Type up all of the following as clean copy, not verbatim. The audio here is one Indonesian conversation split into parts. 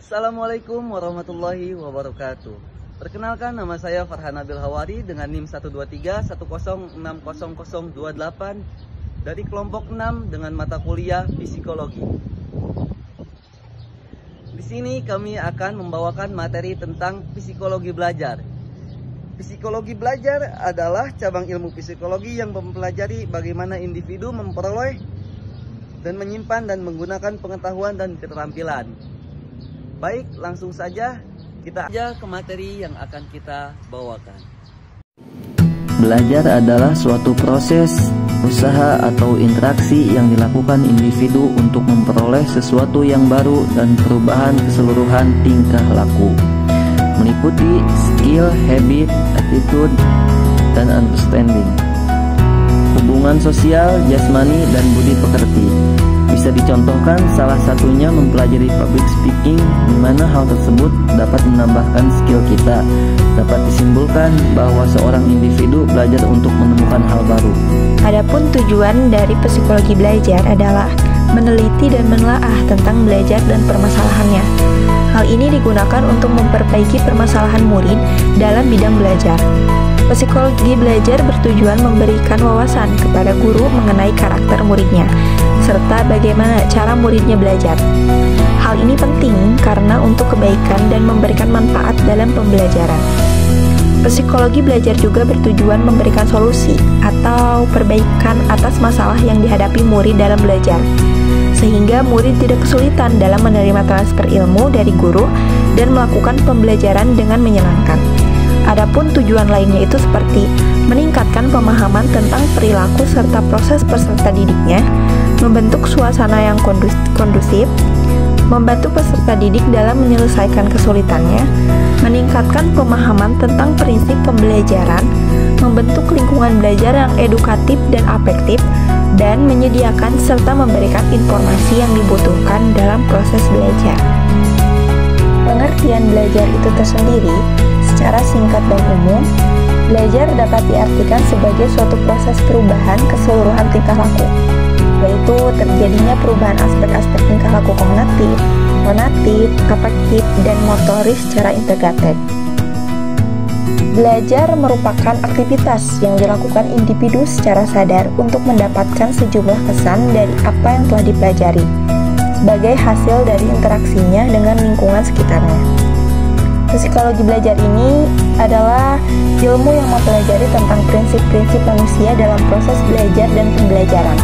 Assalamualaikum warahmatullahi wabarakatuh. Perkenalkan, nama saya Farhan Nabil Hawari dengan NIM 12310600028 dari kelompok 6 dengan mata kuliah psikologi. Di sini kami akan membawakan materi tentang psikologi belajar. Psikologi belajar adalah cabang ilmu psikologi yang mempelajari bagaimana individu memperoleh dan menyimpan dan menggunakan pengetahuan dan keterampilan. Baik, langsung saja kita ke materi yang akan kita bawakan. Belajar adalah suatu proses, usaha atau interaksi yang dilakukan individu untuk memperoleh sesuatu yang baru dan perubahan keseluruhan tingkah laku, meliputi skill, habit, attitude, dan understanding, hubungan sosial, jasmani, dan budi pekerti. Bisa dicontohkan salah satunya mempelajari public speaking, di mana hal tersebut dapat menambahkan skill kita. Dapat disimpulkan bahwa seorang individu belajar untuk menemukan hal baru. Adapun tujuan dari psikologi belajar adalah meneliti dan menelaah tentang belajar dan permasalahannya. Hal ini digunakan untuk memperbaiki permasalahan murid dalam bidang belajar. Psikologi belajar bertujuan memberikan wawasan kepada guru mengenai karakter muridnya, serta bagaimana cara muridnya belajar. Hal ini penting karena untuk kebaikan dan memberikan manfaat dalam pembelajaran. Psikologi belajar juga bertujuan memberikan solusi atau perbaikan atas masalah yang dihadapi murid dalam belajar, sehingga murid tidak kesulitan dalam menerima transfer ilmu dari guru dan melakukan pembelajaran dengan menyenangkan. Adapun tujuan lainnya itu seperti meningkatkan pemahaman tentang perilaku serta proses peserta didiknya, membentuk suasana yang kondusif, membantu peserta didik dalam menyelesaikan kesulitannya, meningkatkan pemahaman tentang prinsip pembelajaran, membentuk lingkungan belajar yang edukatif dan afektif, dan menyediakan serta memberikan informasi yang dibutuhkan dalam proses belajar. Pengertian belajar itu tersendiri, secara singkat dan umum, belajar dapat diartikan sebagai suatu proses perubahan keseluruhan tingkah laku, yaitu terjadinya perubahan aspek-aspek tingkah laku kognitif, fonatif, afektif, dan motoris secara integrated. Belajar merupakan aktivitas yang dilakukan individu secara sadar untuk mendapatkan sejumlah kesan dari apa yang telah dipelajari, sebagai hasil dari interaksinya dengan lingkungan sekitarnya. Psikologi belajar ini adalah ilmu yang mempelajari tentang prinsip-prinsip manusia dalam proses belajar dan pembelajaran.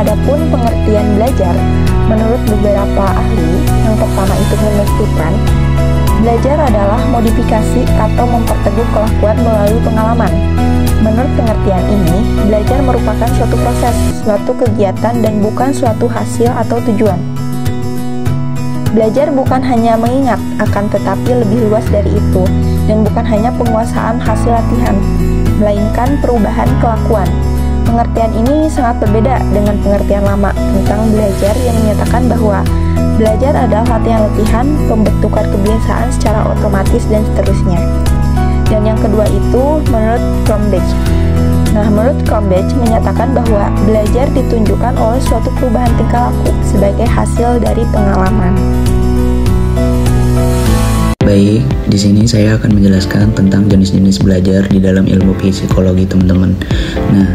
Adapun pengertian belajar, menurut beberapa ahli, yang pertama itu menentukan, belajar adalah modifikasi atau memperteguh kelakuan melalui pengalaman. Menurut pengertian ini, belajar merupakan suatu proses, suatu kegiatan, dan bukan suatu hasil atau tujuan. Belajar bukan hanya mengingat, akan tetapi lebih luas dari itu, dan bukan hanya penguasaan hasil latihan, melainkan perubahan kelakuan. Pengertian ini sangat berbeda dengan pengertian lama tentang belajar yang menyatakan bahwa belajar adalah latihan-latihan, pembentukan kebiasaan secara otomatis, dan seterusnya. Dan yang kedua itu menurut Cronbach. Nah, menurut Cronbach menyatakan bahwa belajar ditunjukkan oleh suatu perubahan tingkah laku sebagai hasil dari pengalaman. Baik, di sini saya akan menjelaskan tentang jenis-jenis belajar di dalam ilmu psikologi, teman-teman. Nah,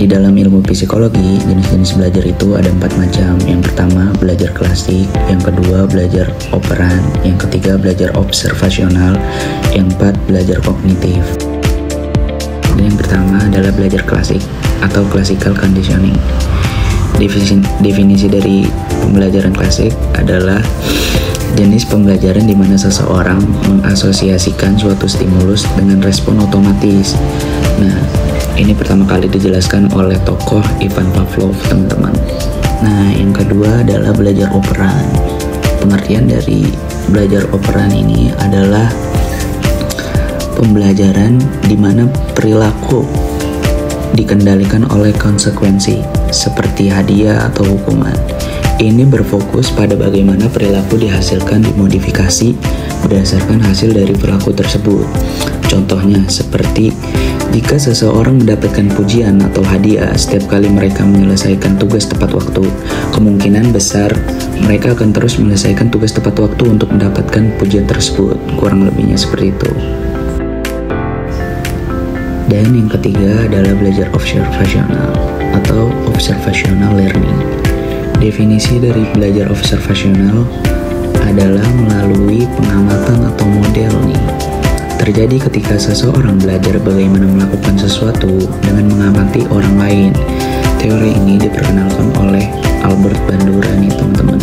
di dalam ilmu psikologi, jenis-jenis belajar itu ada 4 macam. Yang pertama, belajar klasik. Yang kedua, belajar operan. Yang ketiga, belajar observasional. Yang keempat, belajar kognitif. Dan yang pertama adalah belajar klasik atau classical conditioning. Definisi dari pembelajaran klasik adalah jenis pembelajaran di mana seseorang mengasosiasikan suatu stimulus dengan respon otomatis. Nah, ini pertama kali dijelaskan oleh tokoh Ivan Pavlov, teman-teman. Nah, yang kedua adalah belajar operan. Pengertian dari belajar operan ini adalah pembelajaran di mana perilaku dikendalikan oleh konsekuensi seperti hadiah atau hukuman. Ini berfokus pada bagaimana perilaku dihasilkan dimodifikasi berdasarkan hasil dari perilaku tersebut. Contohnya seperti jika seseorang mendapatkan pujian atau hadiah setiap kali mereka menyelesaikan tugas tepat waktu, kemungkinan besar mereka akan terus menyelesaikan tugas tepat waktu untuk mendapatkan pujian tersebut. Kurang lebihnya seperti itu. Dan yang ketiga adalah belajar observasional atau observational learning. Definisi dari belajar observasional adalah melalui pengamatan atau model nih. Terjadi ketika seseorang belajar bagaimana melakukan sesuatu dengan mengamati orang lain. Teori ini diperkenalkan oleh Albert Bandura nih teman-teman.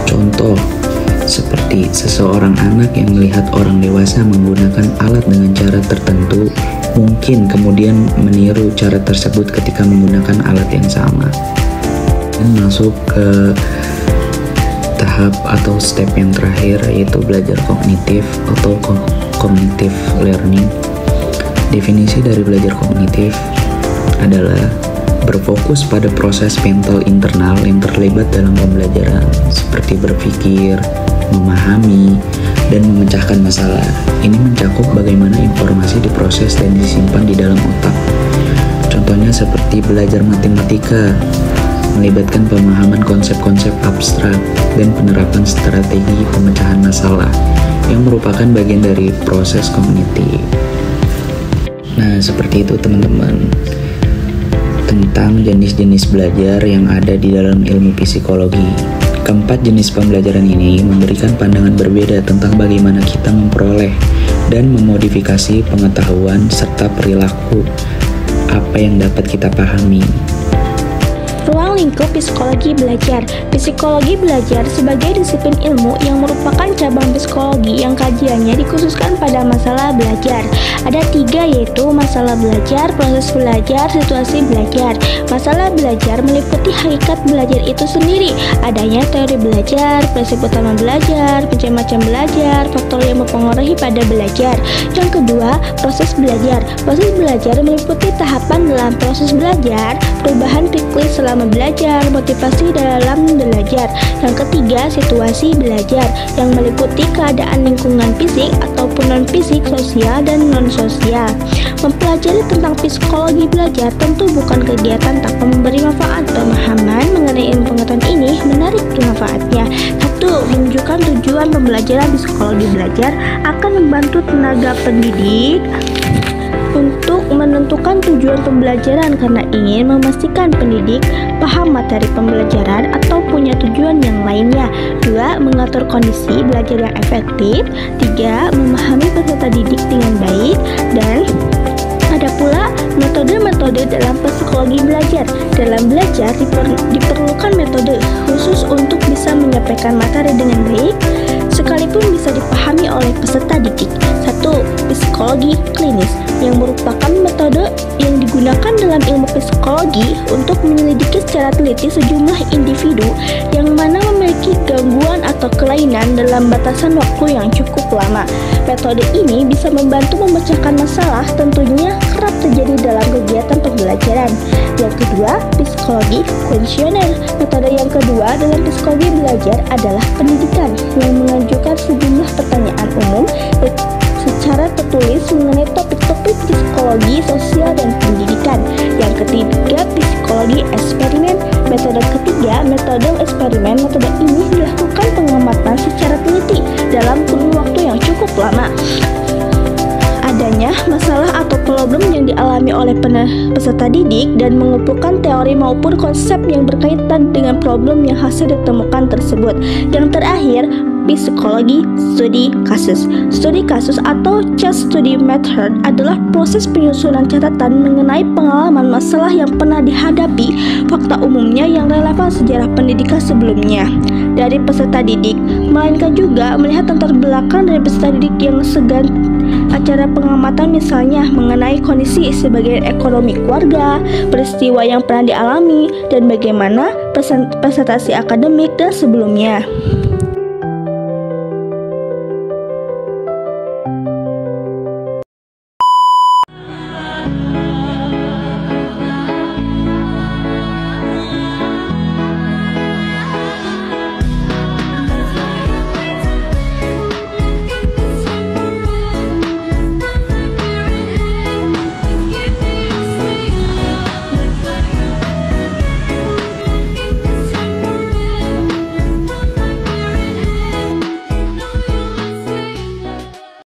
Contoh seperti seseorang anak yang melihat orang dewasa menggunakan alat dengan cara tertentu, mungkin kemudian meniru cara tersebut ketika menggunakan alat yang sama. Dan masuk ke tahap atau step yang terakhir, yaitu belajar kognitif atau cognitive learning. Definisi dari belajar kognitif adalah berfokus pada proses mental internal yang terlibat dalam pembelajaran, seperti berpikir, memahami, dan memecahkan masalah. Ini mencakup bagaimana informasi diproses dan disimpan di dalam otak. Contohnya seperti belajar matematika, melibatkan pemahaman konsep-konsep abstrak dan penerapan strategi pemecahan masalah yang merupakan bagian dari proses kognitif. Nah, seperti itu teman-teman tentang jenis-jenis belajar yang ada di dalam ilmu psikologi. Keempat jenis pembelajaran ini memberikan pandangan berbeda tentang bagaimana kita memperoleh dan memodifikasi pengetahuan serta perilaku apa yang dapat kita pahami. Ruang lingkup psikologi belajar. Psikologi belajar sebagai disiplin ilmu yang merupakan cabang psikologi yang kajiannya dikhususkan pada masalah belajar. Ada 3, yaitu masalah belajar, proses belajar, situasi belajar. Masalah belajar meliputi hakikat belajar itu sendiri, adanya teori belajar, prinsip utama belajar, macam-macam belajar, faktor yang mempengaruhi pada belajar. Yang kedua, proses belajar. Proses belajar meliputi tahapan dalam proses belajar, perubahan pikir selama belajar, motivasi dalam belajar. Yang ketiga, situasi belajar yang meliputi keadaan lingkungan fisik ataupun non-fisik, sosial dan non-sosial. Mempelajari tentang psikologi belajar tentu bukan kegiatan tanpa memberi manfaat. Pemahaman mengenai ilmu pengetahuan ini menarik manfaatnya. 1. Menunjukkan tujuan pembelajaran psikologi belajar akan membantu tenaga pendidik untuk menentukan tujuan pembelajaran karena ingin memastikan pendidik paham materi pembelajaran atau punya tujuan yang lainnya. 2. Mengatur kondisi belajar yang efektif. 3. Memahami peserta didik dengan baik. Dan ada pula metode-metode dalam psikologi belajar. Dalam belajar diperlukan metode khusus untuk bisa menyampaikan materi dengan baik, sekalipun bisa dipahami oleh peserta didik. 1. Psikologi klinis, yang merupakan metode yang digunakan dalam ilmu psikologi untuk menyelidiki secara teliti sejumlah individu yang mana memiliki gangguan atau kelainan dalam batasan waktu yang cukup lama. Metode ini bisa membantu memecahkan masalah, tentunya kerap terjadi dalam kegiatan pembelajaran. Yang kedua, psikologi kuesioner. Metode yang kedua dalam psikologi belajar adalah pendidikan, yang mengajukan sejumlah pertanyaan umum secara tertulis mengenai topik-topik psikologi, sosial, dan pendidikan. Yang ketiga, psikologi eksperimen. Metode ketiga, metode eksperimen. Metode ini dilakukan pengamatan secara teliti dalam kurun waktu yang cukup lama. Adanya masalah atau problem yang dialami oleh peserta didik dan mengumpulkan teori maupun konsep yang berkaitan dengan problem yang hasil ditemukan tersebut. Yang terakhir, psikologi studi kasus. Studi kasus atau case study method adalah proses penyusunan catatan mengenai pengalaman masalah yang pernah dihadapi, fakta umumnya yang relevan sejarah pendidikan sebelumnya dari peserta didik, melainkan juga melihat latar belakang dari peserta didik yang segan acara pengamatan, misalnya mengenai kondisi sebagai ekonomi keluarga, peristiwa yang pernah dialami, dan bagaimana presentasi akademik dan sebelumnya.